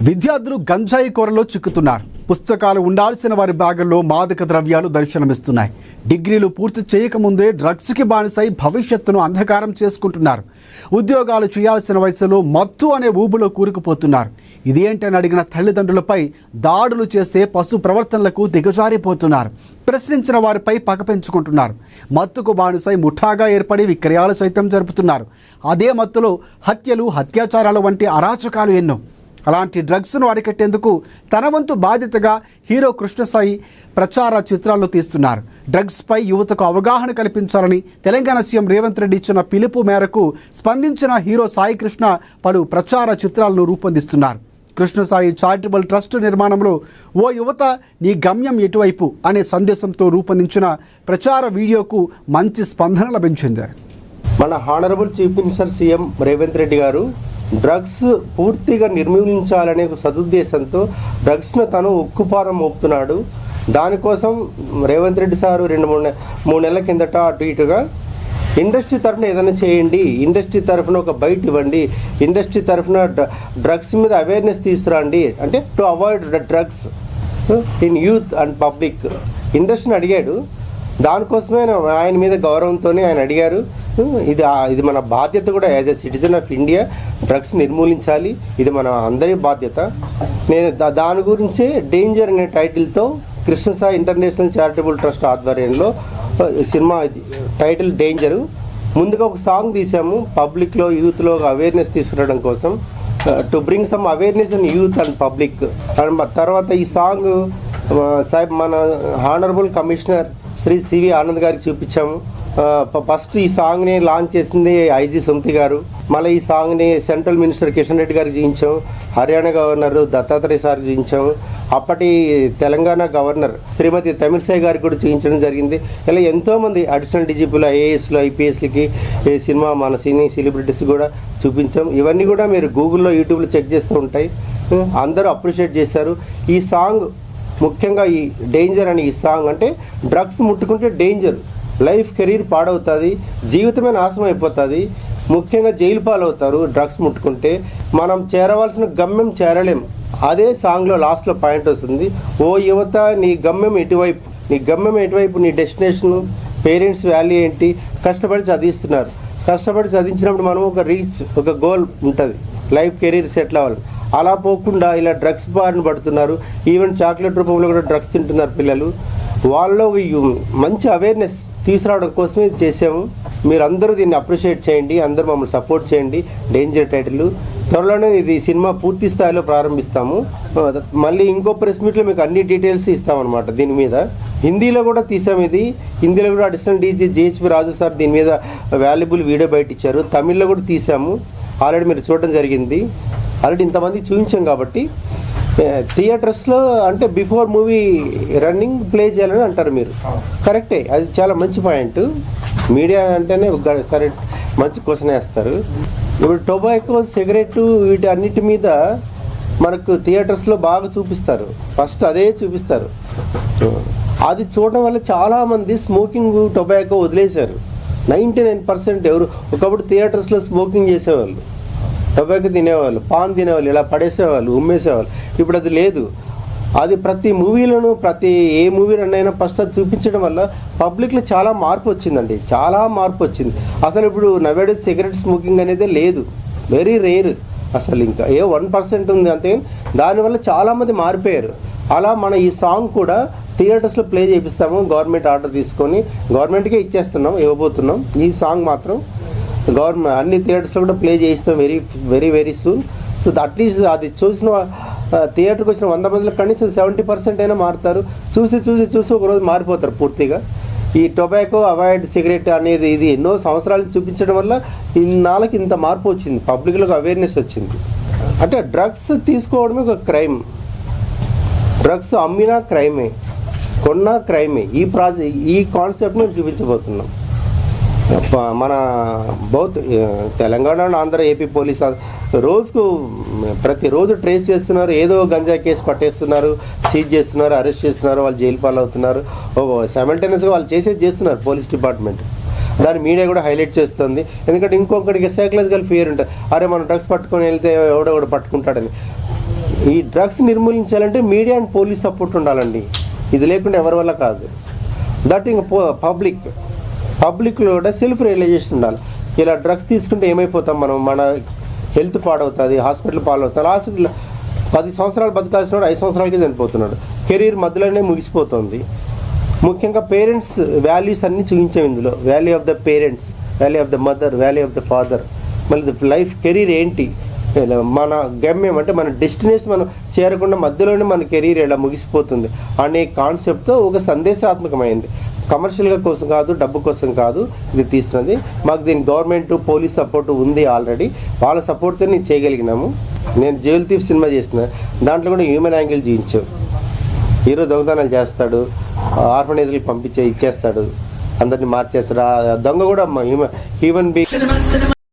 విద్యార్థులు గంజాయి కోరలో చిక్కుతున్నారు. పుస్తకాలు ఉండాల్సిన వారి బ్యాగుల్లో మాదక ద్రవ్యాలు దర్శనమిస్తున్నాయి. డిగ్రీలు పూర్తి చేయకముందే డ్రగ్స్కి బానిసై భవిష్యత్తును అంధకారం చేసుకుంటున్నారు. ఉద్యోగాలు చేయాల్సిన వయసులో మత్తు అనే ఊబులో కూరుకుపోతున్నారు. ఇదేంటని అడిగిన తల్లిదండ్రులపై దాడులు చేసే పశు ప్రవర్తనలకు దిగజారిపోతున్నారు. ప్రశ్నించిన వారిపై పగ పెంచుకుంటున్నారు. మత్తుకు బానిసై ముఠాగా ఏర్పడి విక్రయాలు సైతం జరుపుతున్నారు. అదే మత్తులో హత్యలు, అత్యాచారాలు వంటి అరాచకాలు ఎన్నో. అలాంటి డ్రగ్స్ను అరికట్టేందుకు తన వంతు బాధ్యతగా హీరో కృష్ణసాయి ప్రచార చిత్రాలను తీస్తున్నారు. డ్రగ్స్పై యువతకు అవగాహన కల్పించాలని తెలంగాణ సీఎం రేవంత్ రెడ్డి ఇచ్చిన పిలుపు మేరకు స్పందించిన హీరో సాయి కృష్ణ పలు ప్రచార చిత్రాలను రూపొందిస్తున్నారు. కృష్ణసాయి చారిటబుల్ ట్రస్ట్ నిర్మాణంలో ఓ యువత నీ గమ్యం ఎటువైపు అనే సందేశంతో రూపొందించిన ప్రచార వీడియోకు మంచి స్పందన లభించింది. మన honourable chief minister CM Revanth Reddy గారు డ్రగ్స్ పూర్తిగా నిర్మూలించాలనే సదుద్దేశంతో డ్రగ్స్ను తను ఉక్కుపాదం మోపుతున్నాడు. దానికోసం రేవంత్ రెడ్డి సారు 2-3 నెలల కిందట అటు ఇటుగా ఇండస్ట్రీ తరఫున ఏదైనా చేయండి, ఇండస్ట్రీ తరఫున ఒక బయట ఇవ్వండి, ఇండస్ట్రీ తరఫున డ్రగ్స్ మీద అవేర్నెస్ తీసుకురండి, అంటే to avoid drugs in youth and public ఇండస్ట్రీని అడిగాడు. దానికోసమే ఆయన మీద గౌరవంతో ఆయన అడిగారు. ఇది మన బాధ్యత కూడా as a citizen of India drugs నిర్మూలించాలి, ఇది మన అందరి బాధ్యత. నేను దాని గురించే డేంజర్ అనే టైటిల్తో కృష్ణసాయి ఇంటర్నేషనల్ చారిటబుల్ ట్రస్ట్ ఆధ్వర్యంలో సినిమా టైటిల్ డేంజరు. ముందుగా ఒక సాంగ్ తీసాము పబ్లిక్లో, యూత్లో అవేర్నెస్ తీసుకురావడం కోసం, to bring some awareness in youth and public. తర్వాత ఈ సాంగ్ మన honourable commissioner Shri C V Anand గారికి చూపించాము. ఫస్ట్ ఈ సాంగ్ని లాంచ్ చేసింది ఐజీ సుమతి గారు. మళ్ళీ ఈ సాంగ్ని సెంట్రల్ మినిస్టర్ కిషన్ రెడ్డి గారికి చూపించాం, హర్యానా గవర్నర్ దత్తాత్రేయ సార్కి చూపించాము, అప్పటి తెలంగాణ గవర్నర్ శ్రీమతి తమిళసాయి గారికి కూడా చూపించడం జరిగింది. ఇలా ఎంతోమంది అడిషనల్ డీజీపీలు, ఐఏఎస్లు, ఐపీఎస్లకి సినిమా మన సినీ సెలబ్రిటీస్ కూడా చూపించాం. ఇవన్నీ కూడా మీరు గూగుల్లో, యూట్యూబ్లో చెక్ చేస్తూ ఉంటాయి. అందరూ అప్రిషియేట్ చేశారు. ఈ సాంగ్ ముఖ్యంగా ఈ డేంజర్ అని ఈ సాంగ్ అంటే డ్రగ్స్ ముట్టుకుంటే డేంజర్, లైఫ్ కెరీర్ పాడవుతుంది, జీవితమే నాశనం అయిపోతుంది, ముఖ్యంగా జైలు పాలవుతారు. డ్రగ్స్ ముట్టుకుంటే మనం చేరవలసిన గమ్యం చేరలేం. అదే సాంగ్లో లాస్ట్లో పాయింట్ వస్తుంది, ఓ యువత నీ గమ్యం ఎటువైపు, నీ గమ్యం ఎటువైపు, నీ డెస్టినేషను, పేరెంట్స్ వాల్యూ ఏంటి, కష్టపడి చదివిస్తున్నారు. కష్టపడి చదివించినప్పుడు మనం ఒక గోల్ ఉంటుంది, లైఫ్ కెరీర్ సెటిల్ అవ్వాలి. అలా పోకుండా ఇలా డ్రగ్స్ బారిన పడుతున్నారు. ఈవెన్ చాక్లెట్ రూపంలో కూడా డ్రగ్స్ తింటున్నారు పిల్లలు. వాళ్ళలో మంచి అవేర్నెస్ తీసుకురావడం కోసమే ఇది చేసాము. మీరందరూ దీన్ని అప్రిషియేట్ చేయండి, అందరూ మమ్మల్ని సపోర్ట్ చేయండి. డేంజర్ టైటిల్ త్వరలోనే ఇది సినిమా పూర్తి స్థాయిలో ప్రారంభిస్తాము. మళ్ళీ ఇంకో ప్రెస్ మీట్లో మీకు అన్ని డీటెయిల్స్ ఇస్తామన్నమాట. దీని మీద హిందీలో కూడా తీసాము. ఇది హిందీలో కూడా అడిషనల్ డీజీ జిహెచ్పి రాజు సార్ దీని మీద వాల్యుబుల్ వీడియో బయట ఇచ్చారు. తమిళ్లో కూడా తీసాము, ఆల్రెడీ మీరు చూడడం జరిగింది. ఆల్రెడీ ఇంతమంది చూపించాం కాబట్టి థియేటర్స్లో అంటే బిఫోర్ మూవీ రన్నింగ్ ప్లే చేయాలని అంటారు మీరు, కరెక్టే, అది చాలా మంచి పాయింట్. మీడియా అంటేనే సరే మంచి క్వశ్చన్ వేస్తారు. ఇప్పుడు టొబాకో, సిగరెట్ వీటి అన్నిటి మీద మనకు థియేటర్స్లో బాగా చూపిస్తారు, ఫస్ట్ అదే చూపిస్తారు. అది చూడడం వల్ల చాలామంది స్మోకింగ్, టొబాకో వదిలేశారు. 99% ఎవరు ఒకప్పుడు థియేటర్స్లో స్మోకింగ్ చేసేవాళ్ళు, టొబాకో తినేవాళ్ళు, పాన్ తినేవాళ్ళు, ఇలా పడేసేవాళ్ళు, ఉమ్మేసేవాళ్ళు. ఇప్పుడు అది లేదు. అది ప్రతి మూవీలోనూ, ఏ మూవీ రన్నైనా ఫస్ట్ అది చూపించడం వల్ల పబ్లిక్లో చాలా మార్పు వచ్చిందండి, చాలా మార్పు వచ్చింది. అసలు ఇప్పుడు నవేడేస్ సిగరెట్ స్మోకింగ్ అనేది లేదు, వెరీ రేర్. అసలు ఇంకా 1% ఉంది అంతే. దానివల్ల చాలామంది మారిపోయారు. అలా మన ఈ సాంగ్ కూడా థియేటర్స్లో ప్లే చేపిస్తాము. గవర్నమెంట్ ఆర్డర్ తీసుకొని గవర్నమెంట్కే ఇవ్వబోతున్నాం. ఈ సాంగ్ మాత్రం గవర్నమెంట్ అన్ని థియేటర్స్లో కూడా ప్లే చేయిస్తాం వెరీ సూన్. సో అట్లీస్ట్ అది చూసిన థియేటర్కి వచ్చిన 100 మందిలో కనీసం 70% అయినా మారుతారు. చూసి ఒకరోజు మారిపోతారు పూర్తిగా. ఈ టొబాకో, అవాయిడ్ సిగరెట్ అనేది ఇది ఎన్నో సంవత్సరాలు చూపించడం వల్ల ఇన్నాళ్ళకి ఇంత మార్పు వచ్చింది, పబ్లిక్లోకి అవేర్నెస్ వచ్చింది. అంటే డ్రగ్స్ తీసుకోవడమే ఒక క్రైమ్, డ్రగ్స్ అమ్మినా క్రైమే, కొన్నా క్రైమే. ఈ కాన్సెప్ట్ మేము చూపించబోతున్నాం. మన బౌత్ తెలంగాణ, ఆంధ్ర, ఏపీ పోలీస్ రోజుకు ప్రతిరోజు ట్రేస్ చేస్తున్నారు. ఏదో గంజా కేసు పట్టేస్తున్నారు, సీజ్ చేస్తున్నారు, అరెస్ట్ చేస్తున్నారు, వాళ్ళు జైలు పాలవుతున్నారు. సైమల్టేనియస్గా వాళ్ళు చేస్తున్నారు పోలీస్ డిపార్ట్మెంట్. దాన్ని మీడియా కూడా హైలైట్ చేస్తుంది. ఎందుకంటే ఇంకొకటికి సైకలాజికల్ ఫియర్ ఉంటుంది, అరే మనం డ్రగ్స్ పట్టుకొని వెళ్తే ఎవడో పట్టుకుంటాడని. ఈ డ్రగ్స్ నిర్మూలించాలంటే మీడియా అండ్ పోలీస్ సపోర్ట్ ఉండాలండి. ఇది లేకుండా ఎవరి వల్ల కాదు. దట్ ఇంకా పబ్లిక్లో కూడా సెల్ఫ్ రియలైజేషన్ ఉండాలి. ఇలా డ్రగ్స్ తీసుకుంటే ఏమైపోతాం మనం, మన హెల్త్ పాడవుతుంది, హాస్పిటల్ పాడవుతుంది. లాస్ట్ 10 సంవత్సరాలు బతకాల్సిన 5 సంవత్సరాలకే చనిపోతున్నాడు. కెరీర్ మధ్యలోనే ముగిసిపోతుంది. ముఖ్యంగా పేరెంట్స్ వాల్యూస్ అన్నీ చూపించాం ఇందులో. Value of the parents, value of the mother, value of the father, మళ్ళీ లైఫ్ కెరీర్ ఏంటి, మన గమ్యం అంటే మన డెస్టినేషన్ మనం చేరకుండా మధ్యలోనే మన కెరీర్ ఎలా ముగిసిపోతుంది అనే కాన్సెప్ట్తో ఒక సందేశాత్మకమైంది. కమర్షియల్గా కోసం కాదు, డబ్బు కోసం కాదు ఇది తీసినది. మాకు దీని గవర్నమెంట్ పోలీస్ సపోర్ట్ ఉంది ఆల్రెడీ. వాళ్ళ సపోర్ట్తో నేను చేయగలిగినాము. నేను జైల్ థీఫ్ సినిమా చేసిన దాంట్లో కూడా హ్యూమన్ యాంగిల్ చూపించాం. హీరో దొంగతనాలు చేస్తాడు, ఆర్ఫనైజ్కి ఇచ్చేస్తాడు, అందరినీ మార్చేస్తాడు. ఆ దొంగ కూడా హ్యూమన్ బీయింగ్.